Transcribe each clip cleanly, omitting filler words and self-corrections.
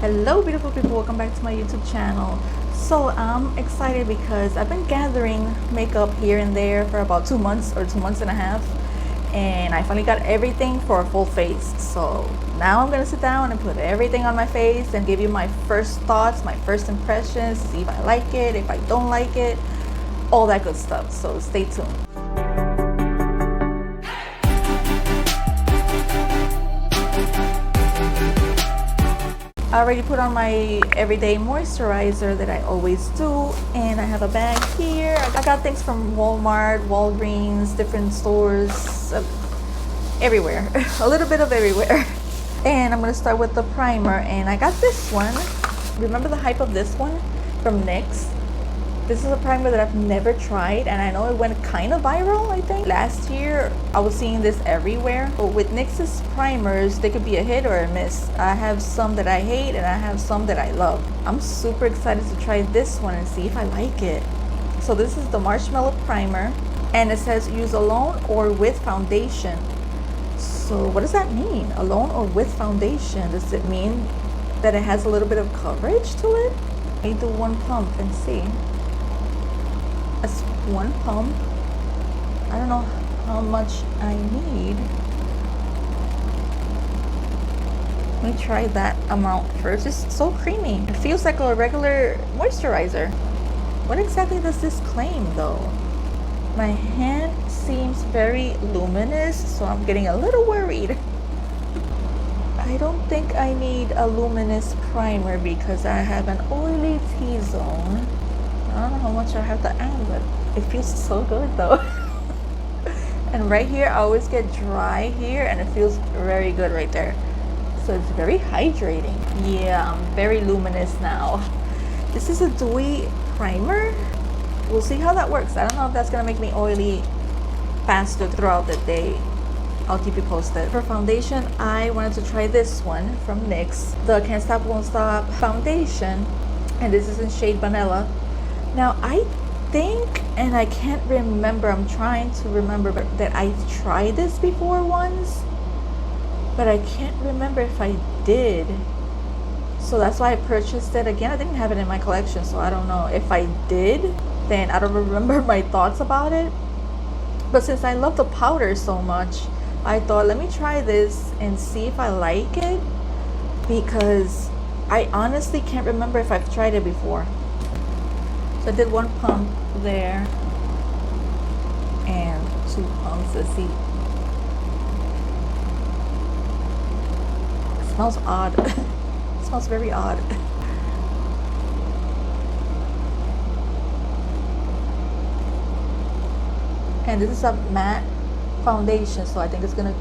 Hello beautiful people, welcome back to my YouTube channel. So I'm excited because I've been gathering makeup here and there for about 2 months or 2 months and a half, and I finally got everything for a full face. So now I'm gonna sit down and put everything on my face and give you my first thoughts, my first impressions, see if I like it, if I don't like it, all that good stuff. So stay tuned. I already put on my everyday moisturizer that I always do, and I have a bag here. I got things from Walmart, Walgreens, different stores, everywhere, a little bit of everywhere. And I'm gonna start with the primer, and I got this one. Remember the hype of this one from NYX? This is a primer that I've never tried, and I know it went kind of viral. I think last year I was seeing this everywhere. But with NYX's primers, they could be a hit or a miss. I have some that I hate and I have some that I love. I'm super excited to try this one and see if I like it. So this is the Marshmallow Primer, and it says use alone or with foundation. So what does that mean? Alone or with foundation? Does it mean that it has a little bit of coverage to it? Let me do one pump and see. That's one pump. I don't know how much I need. Let me try that amount first. It's so creamy. It feels like a regular moisturizer. What exactly does this claim though? My hand seems very luminous, so I'm getting a little worried. I don't think I need a luminous primer because I have an oily T-zone. I don't know how much I have to add, but it feels so good though. And right here, I always get dry here, and it feels very good right there. So it's very hydrating. Yeah, I'm very luminous now. This is a dewy primer. We'll see how that works. I don't know if that's gonna make me oily faster throughout the day. I'll keep you posted. For foundation, I wanted to try this one from NYX, the Can't Stop Won't Stop foundation, and this is in shade Vanilla. Now I think, and I can't remember, I'm trying to remember, but that I tried this before once, but I can't remember if I did. So that's why I purchased it again. I didn't have it in my collection, so I don't know. If I did, then I don't remember my thoughts about it. But since I love the powder so much, I thought, let me try this and see if I like it, because I honestly can't remember if I've tried it before. So I did one pump there and 2 pumps. Let's see. It smells odd. It smells very odd. And this is a matte foundation, so I think it's gonna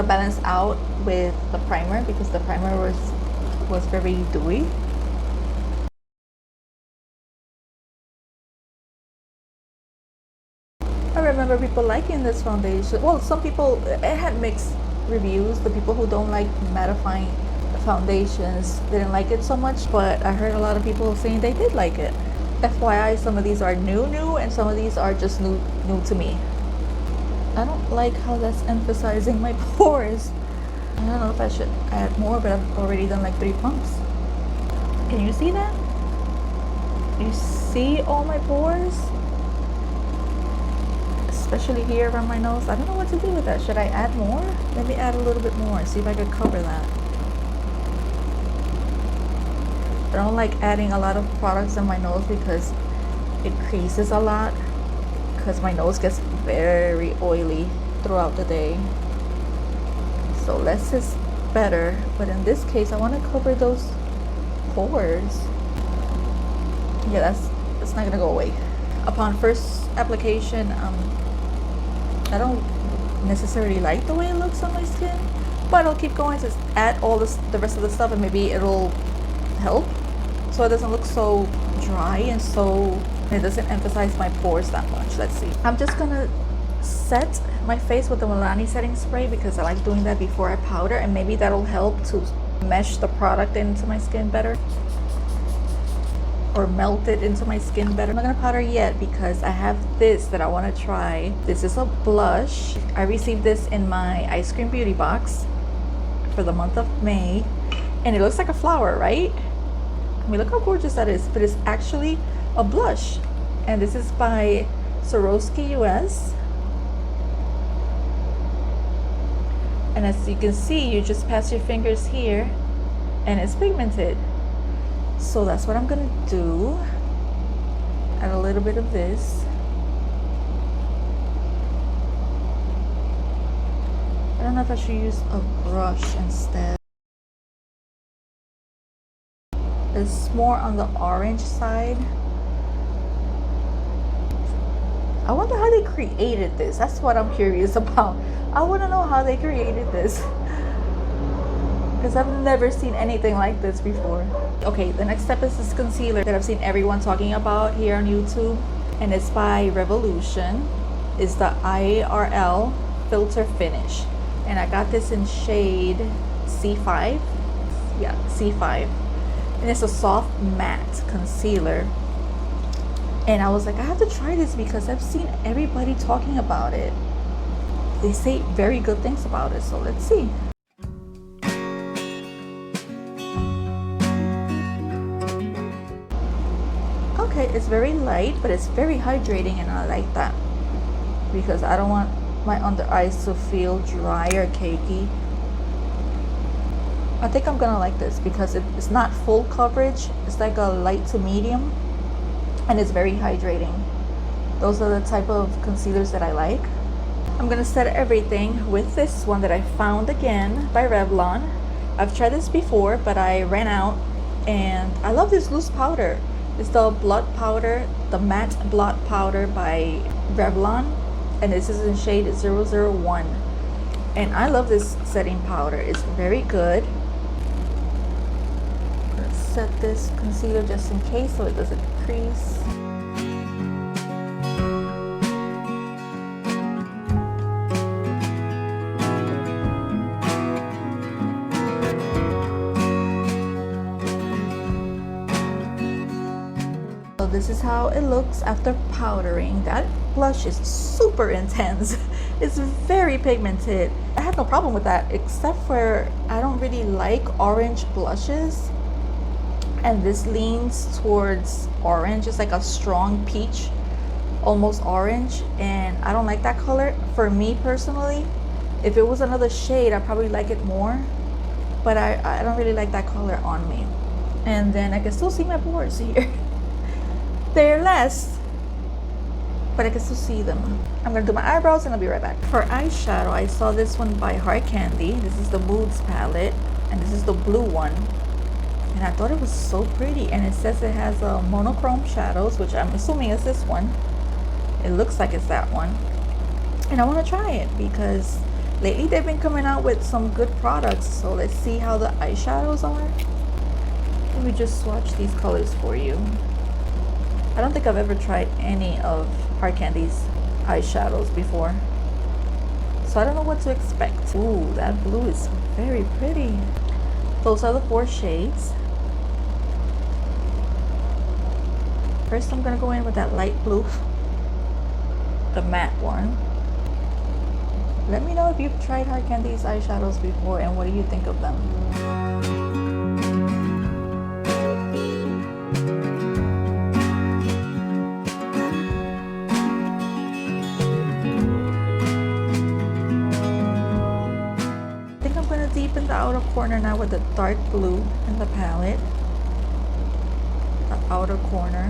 balance out with the primer, because the primer was very dewy. I remember people liking this foundation. Well, some people, it had mixed reviews. The people who don't like mattifying foundations didn't like it so much, but I heard a lot of people saying they did like it. FYI, some of these are new, and some of these are just new to me. I don't like how that's emphasizing my pores. I don't know if I should add more, but I've already done like 3 pumps. Can you see that? You see all my pores? Especially here around my nose. I don't know what to do with that. Should I add more? Maybe add a little bit more, see if I could cover that. I don't like adding a lot of products in my nose because it creases a lot, because my nose gets very oily throughout the day. So less is better, but in this case I want to cover those pores. Yeah, that's not gonna go away. Upon first application, I don't necessarily like the way it looks on my skin, but I'll keep going to add all the rest of the stuff, and maybe it'll help so it doesn't look so dry, and so it doesn't emphasize my pores that much. Let's see. I'm just gonna set my face with the Milani setting spray because I like doing that before I powder, and maybe that'll help to mesh the product into my skin better, or melt it into my skin better. I'm not gonna powder yet because I have this that I want to try. This is a blush. I received this in my ice cream beauty box for the month of May, And it looks like a flower, right? I mean, look how gorgeous that is. But it's actually a blush. And this is by Swarovski US. And as you can see, you just pass your fingers here and it's pigmented. So that's what I'm gonna do. Add a little bit of this. I don't know if I should use a brush instead. It's more on the orange side. I wonder how they created this. That's what I'm curious about. I want to know how they created this. Because I've never seen anything like this before. Okay, the next step is this concealer that I've seen everyone talking about here on YouTube. And it's by Revolution. It's the IRL Filter Finish. And I got this in shade C5. Yeah, C5. And it's a soft matte concealer. And I was like, I have to try this because I've seen everybody talking about it. They say very good things about it, so let's see. Okay, it's very light, but it's very hydrating, and I like that because I don't want my under eyes to feel dry or cakey. I think I'm gonna like this because it's not full coverage. It's like a light to medium, and it's very hydrating. Those are the type of concealers that I like. I'm gonna set everything with this one that I found again by Revlon. I've tried this before, but I ran out, and I love this loose powder. It's the blot powder, the matte blot powder by Revlon, and this is in shade 001. And I love this setting powder. It's very good. Let's set this concealer just in case so it doesn't crease. So this is how it looks after powdering. That blush is super intense. It's very pigmented. I have no problem with that, except for I don't really like orange blushes. And this leans towards orange. It's like a strong peach, almost orange. And I don't like that color. For me personally, if it was another shade, I'd probably like it more. But I don't really like that color on me. And then I can still see my pores here. They're less, but I can still see them. I'm gonna do my eyebrows and I'll be right back. For eyeshadow, I saw this one by Hard Candy. This is the Moods palette, and this is the blue one. And I thought it was so pretty. And it says it has a monochrome shadows, which I'm assuming is this one. It looks like it's that one. And I want to try it because lately they've been coming out with some good products. So let's see how the eyeshadows are. Let me just swatch these colors for you. I don't think I've ever tried any of Hard Candy's eyeshadows before, so I don't know what to expect. Ooh, that blue is very pretty. Those are the 4 shades. First, I'm gonna go in with that light blue, the matte one. Let me know if you've tried Hard Candy's eyeshadows before and what do you think of them. Deepen the outer corner now with the dark blue in the palette. The outer corner.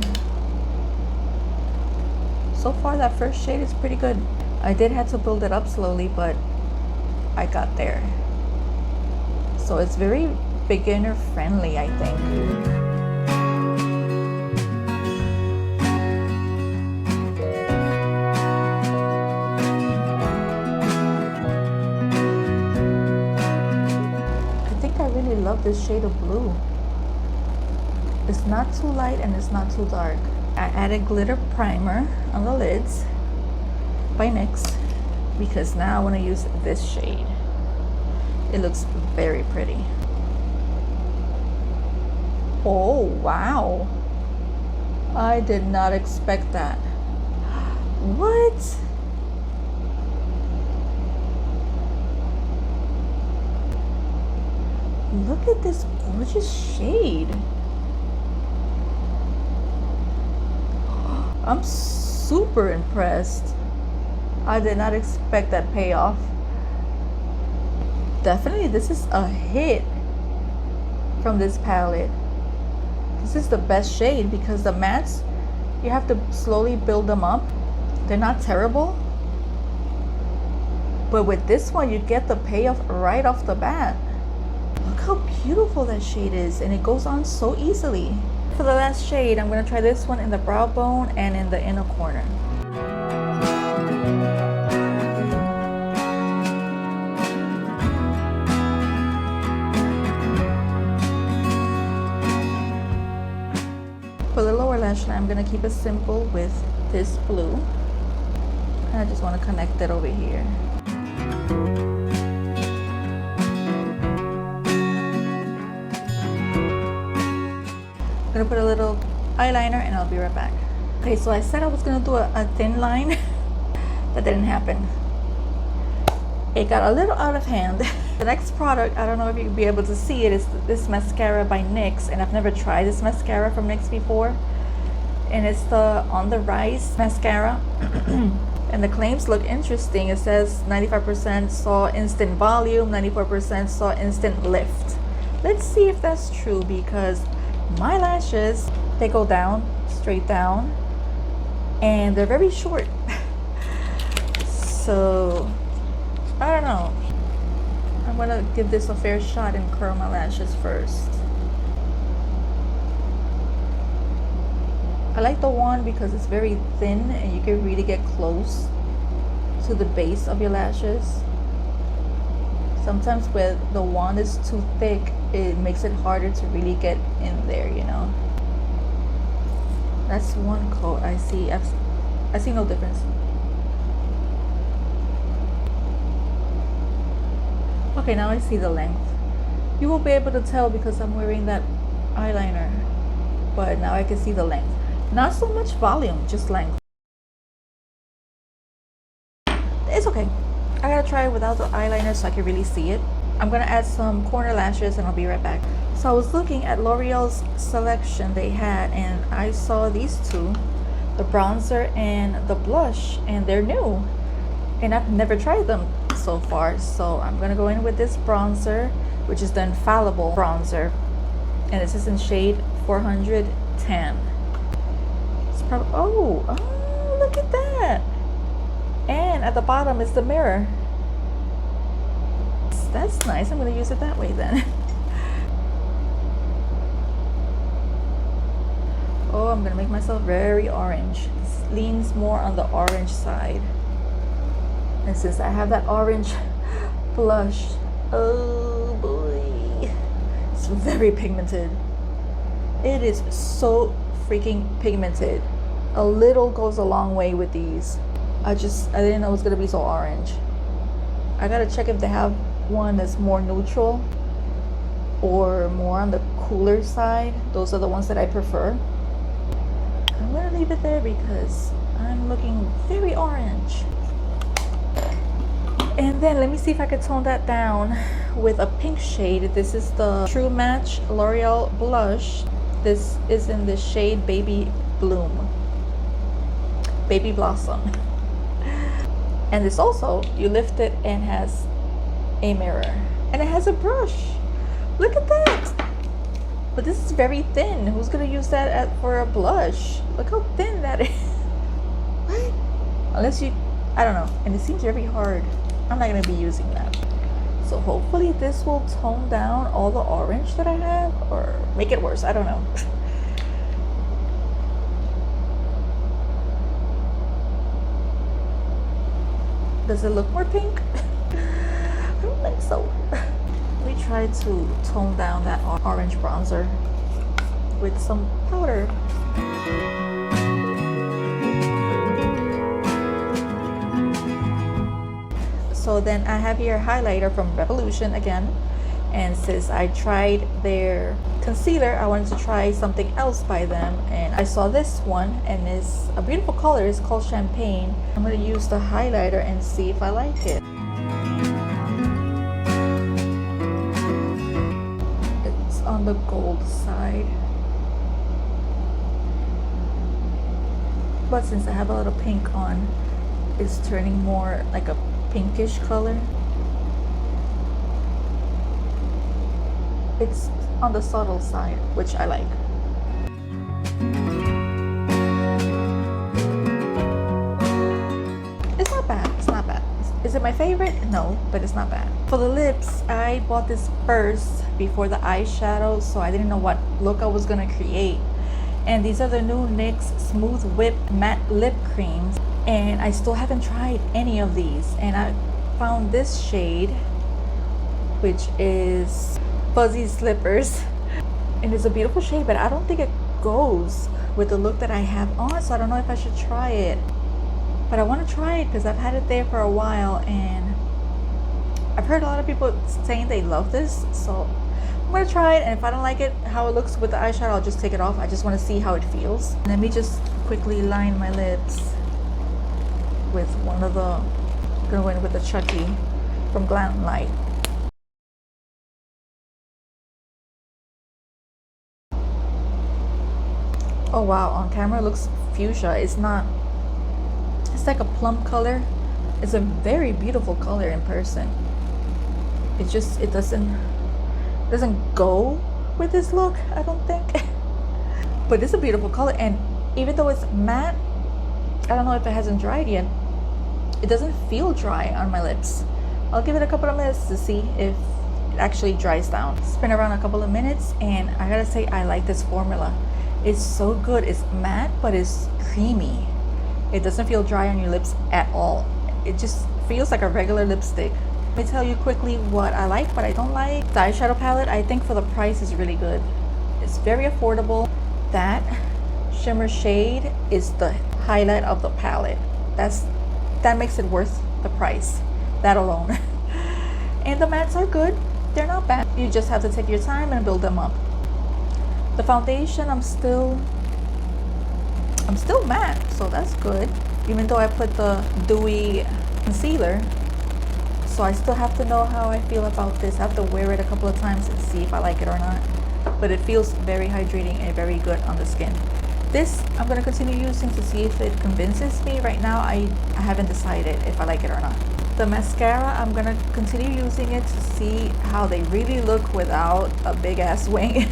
So far that first shade is pretty good. I did have to build it up slowly, but I got there. So it's very beginner friendly, I think. I love this shade of blue. It's not too light and it's not too dark. I added glitter primer on the lids by NYX because now I want to use this shade. It looks very pretty. Oh wow, I did not expect that. What? Look at this gorgeous shade. I'm super impressed. I did not expect that payoff. Definitely this is a hit from this palette. This is the best shade because the mattes, you have to slowly build them up. They're not terrible, but with this one you get the payoff right off the bat. Look how beautiful that shade is, and it goes on so easily. For the last shade, I'm going to try this one in the brow bone and in the inner corner. For the lower lash line, I'm going to keep it simple with this blue. And I just want to connect it over here. I'm going to put a little eyeliner and I'll be right back. Okay, so I said I was going to do a thin line. That didn't happen. It got a little out of hand. The next product, I don't know if you can be able to see it, is this mascara by NYX, and I've never tried this mascara from NYX before. And it's the On the Rise mascara. And the claims look interesting. It says 95% saw instant volume, 94% saw instant lift. Let's see if that's true, because my lashes, they go down, straight down, and they're very short. So I don't know. I'm gonna give this a fair shot and curl my lashes first. I like the wand because it's very thin and you can really get close to the base of your lashes. Sometimes when the wand is too thick, it makes it harder to really get in there, you know. That's one coat. I see no difference. Okay, now I see the length. You will be able to tell because I'm wearing that eyeliner, but now I can see the length. Not so much volume, just length. It's okay. I gotta try it without the eyeliner so I can really see it. I'm gonna add some corner lashes and I'll be right back. So I was looking at L'Oreal's selection they had, and I saw these two, the bronzer and the blush, and they're new. And I've never tried them so far, so I'm gonna go in with this bronzer, which is the Infallible Bronzer, and this is in shade 400 Tan. It's probably, oh, look at that! And at the bottom is the mirror. That's nice. I'm gonna use it that way then. Oh, I'm gonna make myself very orange. This leans more on the orange side. And since I have that orange blush, oh boy, it's very pigmented. It is so freaking pigmented. A little goes a long way with these. I didn't know it was gonna be so orange. I gotta check if they have one that's more neutral or more on the cooler side. Those are the ones that I prefer. I'm gonna leave it there because I'm looking very orange. And then let me see if I could tone that down with a pink shade. This is the True Match L'Oreal blush. This is in the shade Baby Bloom, Baby Blossom. And this also, you lift it and has a mirror, and it has a brush. Look at that. But this is very thin. Who's gonna use that for a blush? Look how thin that is. What? Unless you, I don't know. And it seems very hard. I'm not gonna be using that. So hopefully this will tone down all the orange that I have, or make it worse. I don't know. Does it look more pink? I don't think so. Let me try to tone down that orange bronzer with some powder. So then I have here a highlighter from Revolution again. And since I tried their concealer, I wanted to try something else by them, and I saw this one, and it's a beautiful color. It's called Champagne. I'm going to use the highlighter and see if I like it. the gold side. But since I have a little pink on, it's turning more like a pinkish color. It's on the subtle side, which I like. It's not bad, it's not bad. Is it my favorite? No, but it's not bad. For the lips, I bought this first before the eyeshadow, so I didn't know what look I was gonna create. And these are the new NYX Smooth Whip Matte Lip Creams. And I still haven't tried any of these. And I found this shade, which is Fuzzy Slippers. And it's a beautiful shade, but I don't think it goes with the look that I have on. So I don't know if I should try it. But I want to try it because I've had it there for a while. And I've heard a lot of people saying they love this. So I'm gonna try it, and if I don't like it, how it looks with the eyeshadow, I'll just take it off. I just want to see how it feels. Let me just quickly line my lips with one of the, I'm gonna go in with the Chucky from Glam Light. Oh wow, on camera it looks fuchsia. It's not, it's like a plum color. It's a very beautiful color in person. It just, it doesn't go with this look, I don't think. But it's a beautiful color, and even though it's matte, I don't know if it hasn't dried yet, it doesn't feel dry on my lips. I'll give it a couple of minutes to see if it actually dries down. It's been around a couple of minutes, and I gotta say I like this formula. It's so good. It's matte, but it's creamy. It doesn't feel dry on your lips at all. It just feels like a regular lipstick. Let me tell you quickly what I like, what I don't like. The eyeshadow palette, I think for the price is really good. It's very affordable. That shimmer shade is the highlight of the palette. That makes it worth the price, that alone. And the mattes are good. They're not bad. You just have to take your time and build them up. The foundation, I'm still matte, so that's good. Even though I put the dewy concealer. So I still have to know how I feel about this. I have to wear it a couple of times and see if I like it or not. But it feels very hydrating and very good on the skin. This I'm going to continue using to see if it convinces me. Right now I haven't decided if I like it or not. The mascara, I'm going to continue using it to see how they really look without a big ass wing.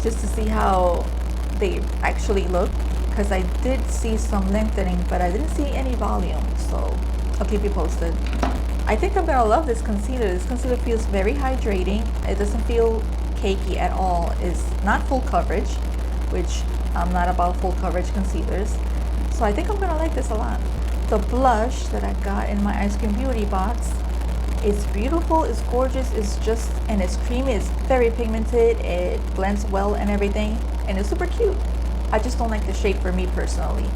Just to see how they actually look. Because I did see some lengthening, but I didn't see any volume. So I'll keep you posted. I think I'm gonna love this concealer. This concealer feels very hydrating. It doesn't feel cakey at all. It's not full coverage, which I'm not about full coverage concealers. So I think I'm gonna like this a lot. The blush that I got in my Ice Cream Beauty box, it's beautiful, it's gorgeous, it's just, and it's creamy, it's very pigmented, it blends well and everything, and it's super cute. I just don't like the shade for me personally.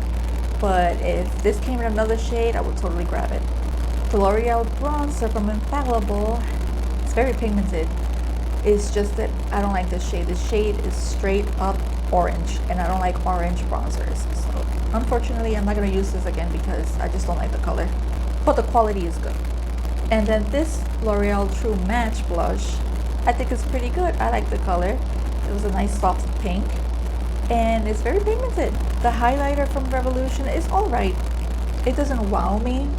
But if this came in another shade, I would totally grab it. The L'Oreal Bronzer from Infallible, it's very pigmented. It's just that I don't like this shade. This shade is straight up orange, and I don't like orange bronzers. So unfortunately, I'm not going to use this again because I just don't like the color. But the quality is good. And then this L'Oreal True Match blush, I think it's pretty good. I like the color. It was a nice soft pink, and it's very pigmented. The highlighter from Revolution is alright. It doesn't wow me.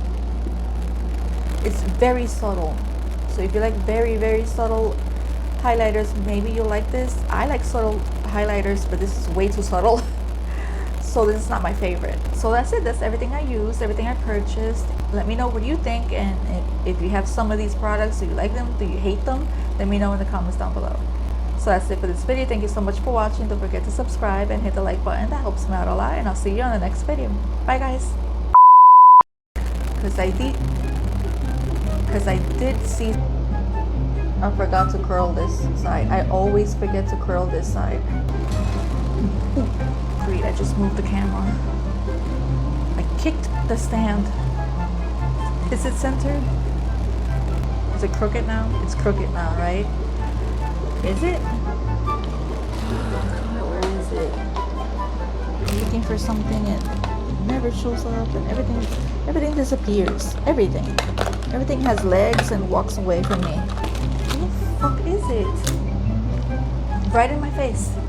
It's very subtle. So if you like very, very subtle highlighters, maybe you'll like this. I like subtle highlighters, but this is way too subtle. So this is not my favorite. So that's it. That's everything I used, everything I purchased. Let me know what you think, and if you have some of these products, do you like them, do you hate them? Let me know in the comments down below. So that's it for this video. Thank you so much for watching. Don't forget to subscribe and hit the like button. That helps me out a lot, and I'll see you on the next video. Bye guys. Because I did see, I forgot to curl this side. I always forget to curl this side. Ooh, great, I just moved the camera. I kicked the stand. Is it centered? Is it crooked now? It's crooked now, right? Is it? Where is it? I'm looking for something and it never shows up, and everything disappears. Everything has legs and walks away from me. Where the fuck is it? Right in my face.